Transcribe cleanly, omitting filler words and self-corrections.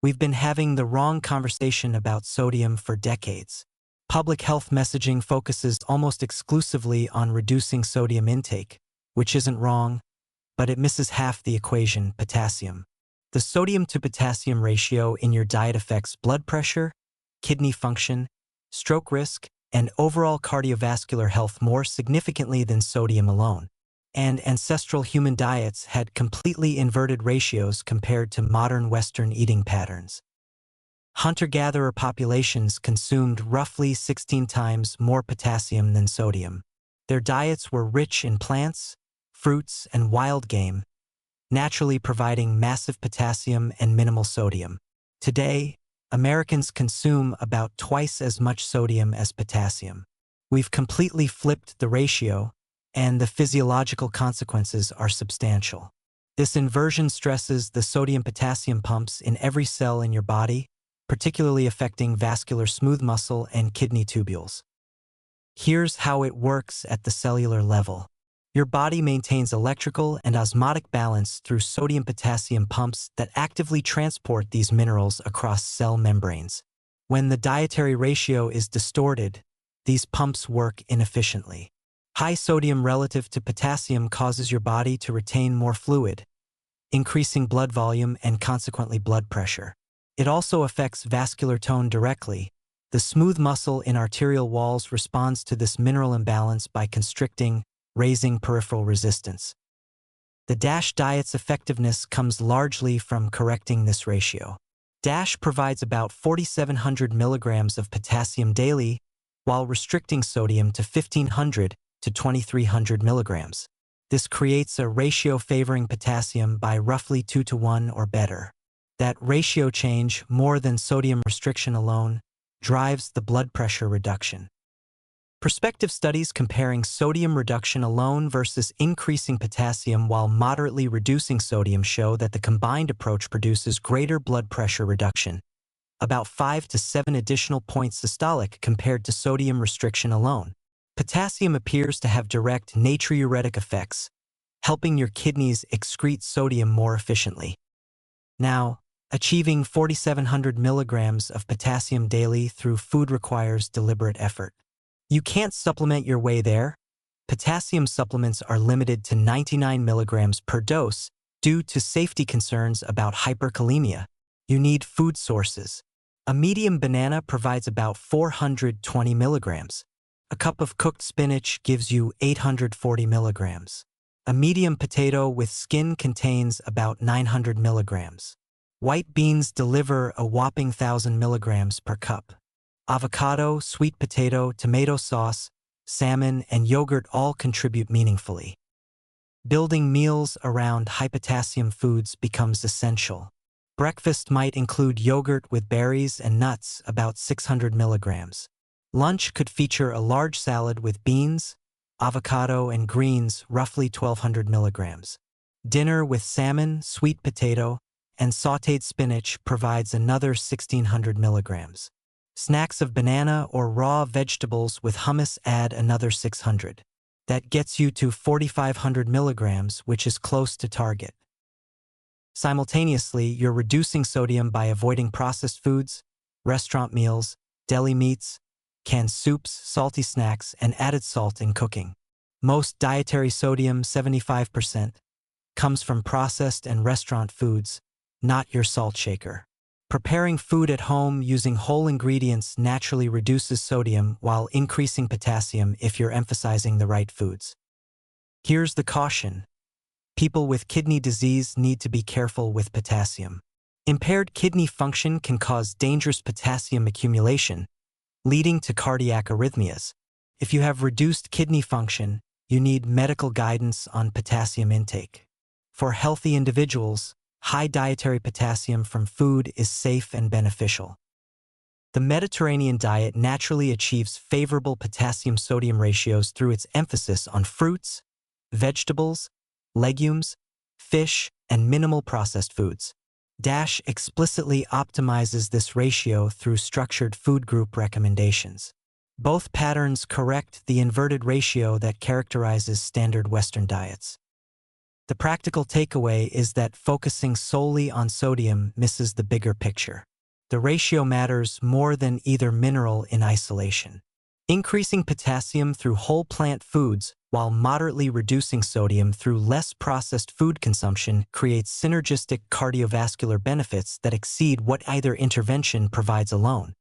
We've been having the wrong conversation about sodium for decades. Public health messaging focuses almost exclusively on reducing sodium intake, which isn't wrong, but it misses half the equation: potassium. The sodium to potassium ratio in your diet affects blood pressure, kidney function, stroke risk, and overall cardiovascular health more significantly than sodium alone. And ancestral human diets had completely inverted ratios compared to modern Western eating patterns. Hunter-gatherer populations consumed roughly 16 times more potassium than sodium. Their diets were rich in plants, fruits, and wild game, naturally providing massive potassium and minimal sodium. Today, Americans consume about twice as much sodium as potassium. We've completely flipped the ratio, and the physiological consequences are substantial. This inversion stresses the sodium-potassium pumps in every cell in your body, particularly affecting vascular smooth muscle and kidney tubules. Here's how it works at the cellular level. Your body maintains electrical and osmotic balance through sodium-potassium pumps that actively transport these minerals across cell membranes. When the dietary ratio is distorted, these pumps work inefficiently. High sodium relative to potassium causes your body to retain more fluid, increasing blood volume and consequently blood pressure. It also affects vascular tone directly. The smooth muscle in arterial walls responds to this mineral imbalance by constricting, raising peripheral resistance. The DASH diet's effectiveness comes largely from correcting this ratio. DASH provides about 4,700 milligrams of potassium daily, while restricting sodium to 1,500 to 2,300 milligrams. This creates a ratio favoring potassium by roughly 2 to 1 or better. That ratio change, more than sodium restriction alone, drives the blood pressure reduction. Prospective studies comparing sodium reduction alone versus increasing potassium while moderately reducing sodium show that the combined approach produces greater blood pressure reduction, about 5 to 7 additional points systolic compared to sodium restriction alone. Potassium appears to have direct natriuretic effects, helping your kidneys excrete sodium more efficiently. Now, achieving 4,700 milligrams of potassium daily through food requires deliberate effort. You can't supplement your way there. Potassium supplements are limited to 99 milligrams per dose due to safety concerns about hyperkalemia. You need food sources. A medium banana provides about 420 milligrams. A cup of cooked spinach gives you 840 milligrams. A medium potato with skin contains about 900 milligrams. White beans deliver a whopping 1,000 milligrams per cup. Avocado, sweet potato, tomato sauce, salmon, and yogurt all contribute meaningfully. Building meals around high-potassium foods becomes essential. Breakfast might include yogurt with berries and nuts, about 600 milligrams. Lunch could feature a large salad with beans, avocado, and greens, roughly 1,200 milligrams. Dinner with salmon, sweet potato, and sautéed spinach provides another 1,600 milligrams. Snacks of banana or raw vegetables with hummus add another 600. That gets you to 4,500 milligrams, which is close to target. Simultaneously, you're reducing sodium by avoiding processed foods, restaurant meals, deli meats, canned soups, salty snacks, and added salt in cooking. Most dietary sodium, 75%, comes from processed and restaurant foods, not your salt shaker. Preparing food at home using whole ingredients naturally reduces sodium while increasing potassium if you're emphasizing the right foods. Here's the caution. People with kidney disease need to be careful with potassium. Impaired kidney function can cause dangerous potassium accumulation, leading to cardiac arrhythmias. If you have reduced kidney function, you need medical guidance on potassium intake. For healthy individuals, high dietary potassium from food is safe and beneficial. The Mediterranean diet naturally achieves favorable potassium-sodium ratios through its emphasis on fruits, vegetables, legumes, fish, and minimal processed foods. DASH explicitly optimizes this ratio through structured food group recommendations. Both patterns correct the inverted ratio that characterizes standard Western diets. The practical takeaway is that focusing solely on sodium misses the bigger picture. The ratio matters more than either mineral in isolation. Increasing potassium through whole plant foods while moderately reducing sodium through less processed food consumption creates synergistic cardiovascular benefits that exceed what either intervention provides alone.